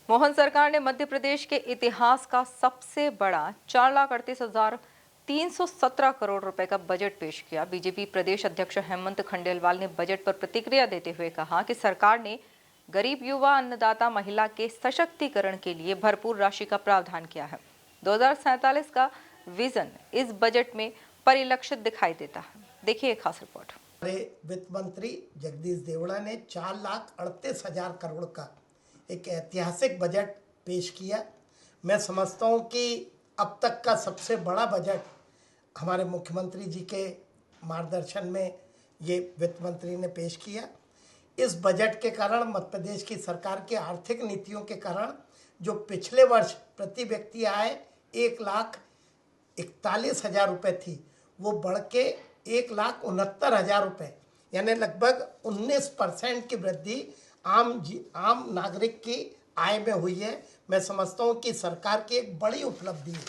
मोहन सरकार ने मध्य प्रदेश के इतिहास का सबसे बड़ा 4,38,317 करोड़ रुपए का बजट पेश किया। बीजेपी प्रदेश अध्यक्ष हेमंत खंडेलवाल ने बजट पर प्रतिक्रिया देते हुए कहा कि सरकार ने गरीब युवा, अन्नदाता, महिला के सशक्तिकरण के लिए भरपूर राशि का प्रावधान किया है। 2047 का विजन इस बजट में परिलक्षित दिखाई देता है। देखिए एक खास रिपोर्ट। वित्त मंत्री जगदीश देवड़ा ने 4,38,000 करोड़ का एक ऐतिहासिक बजट पेश किया। मैं समझता हूँ कि अब तक का सबसे बड़ा बजट हमारे मुख्यमंत्री जी के मार्गदर्शन में ये वित्त मंत्री ने पेश किया। इस बजट के कारण मध्य प्रदेश की सरकार की आर्थिक नीतियों के कारण जो पिछले वर्ष प्रति व्यक्ति आय 1,41,000 रुपये थी, वो बढ़ के 1,69,000 रुपये, यानी लगभग 19% की वृद्धि आम नागरिक की आय में हुई है। मैं समझता हूँ कि सरकार की एक बड़ी उपलब्धि है।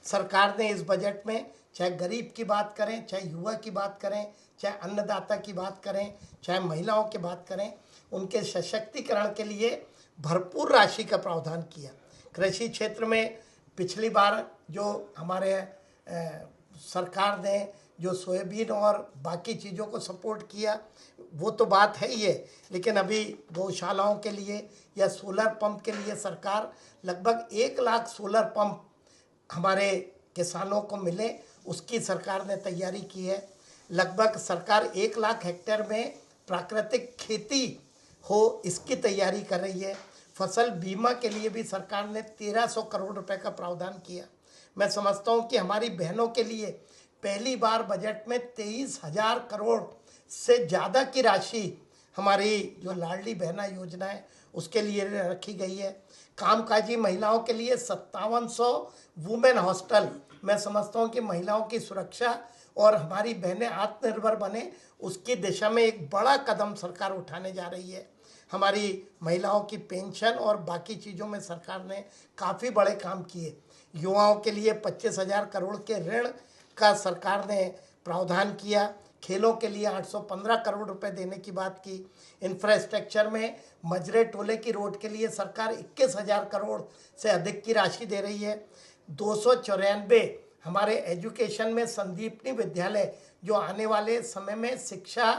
सरकार ने इस बजट में चाहे गरीब की बात करें, चाहे युवा की बात करें, चाहे अन्नदाता की बात करें, चाहे महिलाओं की बात करें, उनके सशक्तिकरण के लिए भरपूर राशि का प्रावधान किया। कृषि क्षेत्र में पिछली बार जो हमारे सरकार ने जो सोयाबीन और बाकी चीज़ों को सपोर्ट किया, वो तो बात है ही है, लेकिन अभी गौशालाओं के लिए या सोलर पंप के लिए सरकार लगभग 1 लाख सोलर पंप हमारे किसानों को मिले, उसकी सरकार ने तैयारी की है। लगभग सरकार 1 लाख हेक्टेयर में प्राकृतिक खेती हो, इसकी तैयारी कर रही है। फसल बीमा के लिए भी सरकार ने 1,300 करोड़ रुपए का प्रावधान किया। मैं समझता हूँ कि हमारी बहनों के लिए पहली बार बजट में 23,000 करोड़ से ज़्यादा की राशि हमारी जो लाडली बहना योजना है उसके लिए रखी गई है। कामकाजी महिलाओं के लिए 5700 वुमेन हॉस्टल, मैं समझता हूँ कि महिलाओं की सुरक्षा और हमारी बहनें आत्मनिर्भर बने, उसकी दिशा में एक बड़ा कदम सरकार उठाने जा रही है। हमारी महिलाओं की पेंशन और बाकी चीज़ों में सरकार ने काफ़ी बड़े काम किए। युवाओं के लिए 25,000 करोड़ के ऋण का सरकार ने प्रावधान किया। खेलों के लिए 815 करोड़ रुपए देने की बात की। इंफ्रास्ट्रक्चर में मजरे टोले की रोड के लिए सरकार 21,000 करोड़ से अधिक की राशि दे रही है। 294 हमारे एजुकेशन में संदीपनी विद्यालय जो आने वाले समय में शिक्षा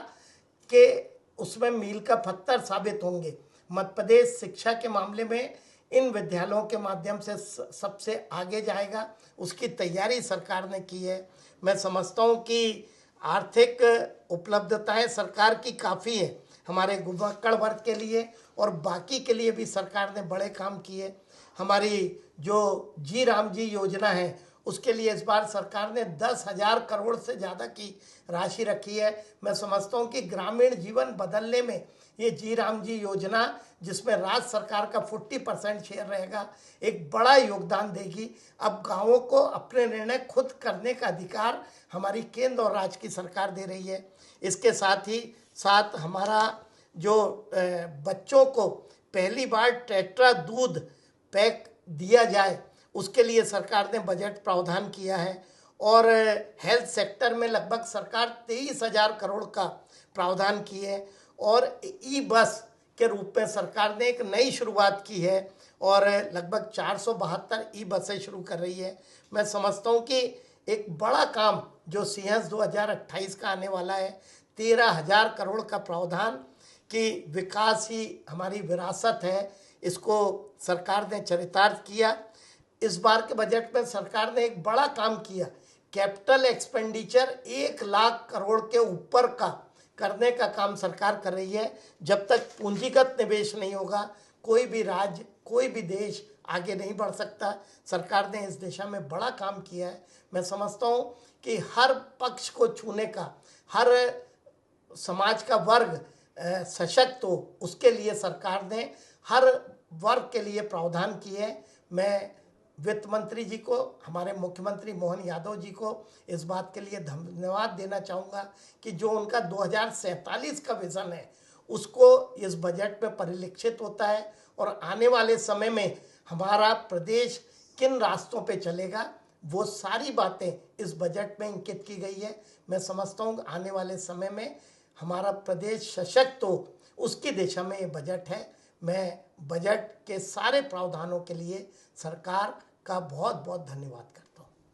के उसमें मील का पत्थर साबित होंगे। मध्य प्रदेश शिक्षा के मामले में इन विद्यालयों के माध्यम से सबसे आगे जाएगा, उसकी तैयारी सरकार ने की है। मैं समझता हूँ कि आर्थिक उपलब्धताएं सरकार की काफ़ी है। हमारे गुणवक्कड़ वर्ग के लिए और बाकी के लिए भी सरकार ने बड़े काम किए। हमारी जो जी राम जी योजना है उसके लिए इस बार सरकार ने 10,000 करोड़ से ज़्यादा की राशि रखी है। मैं समझता हूँ कि ग्रामीण जीवन बदलने में ये जी राम जी योजना, जिसमें राज्य सरकार का 40% शेयर रहेगा, एक बड़ा योगदान देगी। अब गांवों को अपने निर्णय खुद करने का अधिकार हमारी केंद्र और राज्य की सरकार दे रही है। इसके साथ ही साथ हमारा जो बच्चों को पहली बार टेट्रा दूध पैक दिया जाए, उसके लिए सरकार ने बजट प्रावधान किया है। और हेल्थ सेक्टर में लगभग सरकार 23,000 करोड़ का प्रावधान की है। और ई बस के रूप में सरकार ने एक नई शुरुआत की है और लगभग 472 ई बसें शुरू कर रही है। मैं समझता हूँ कि एक बड़ा काम जो सिंहस्थ 2028 का आने वाला है, 13,000 करोड़ का प्रावधान कि विकास ही हमारी विरासत है, इसको सरकार ने चरितार्थ किया। इस बार के बजट में सरकार ने एक बड़ा काम किया। कैपिटल एक्सपेंडिचर 1 लाख करोड़ के ऊपर का करने का काम सरकार कर रही है। जब तक पूंजीगत निवेश नहीं होगा, कोई भी राज्य, कोई भी देश आगे नहीं बढ़ सकता। सरकार ने इस दिशा में बड़ा काम किया है। मैं समझता हूँ कि हर पक्ष को छूने का, हर समाज का वर्ग सशक्त हो, उसके लिए सरकार ने हर वर्ग के लिए प्रावधान किए। मैं वित्त मंत्री जी को, हमारे मुख्यमंत्री मोहन यादव जी को इस बात के लिए धन्यवाद देना चाहूँगा कि जो उनका 2047 का विज़न है उसको इस बजट में परिलक्षित होता है। और आने वाले समय में हमारा प्रदेश किन रास्तों पे चलेगा, वो सारी बातें इस बजट में अंकित की गई है। मैं समझता हूँ आने वाले समय में हमारा प्रदेश सशक्त हो, उसकी दिशा में ये बजट है। मैं बजट के सारे प्रावधानों के लिए सरकार का बहुत बहुत धन्यवाद करता हूँ।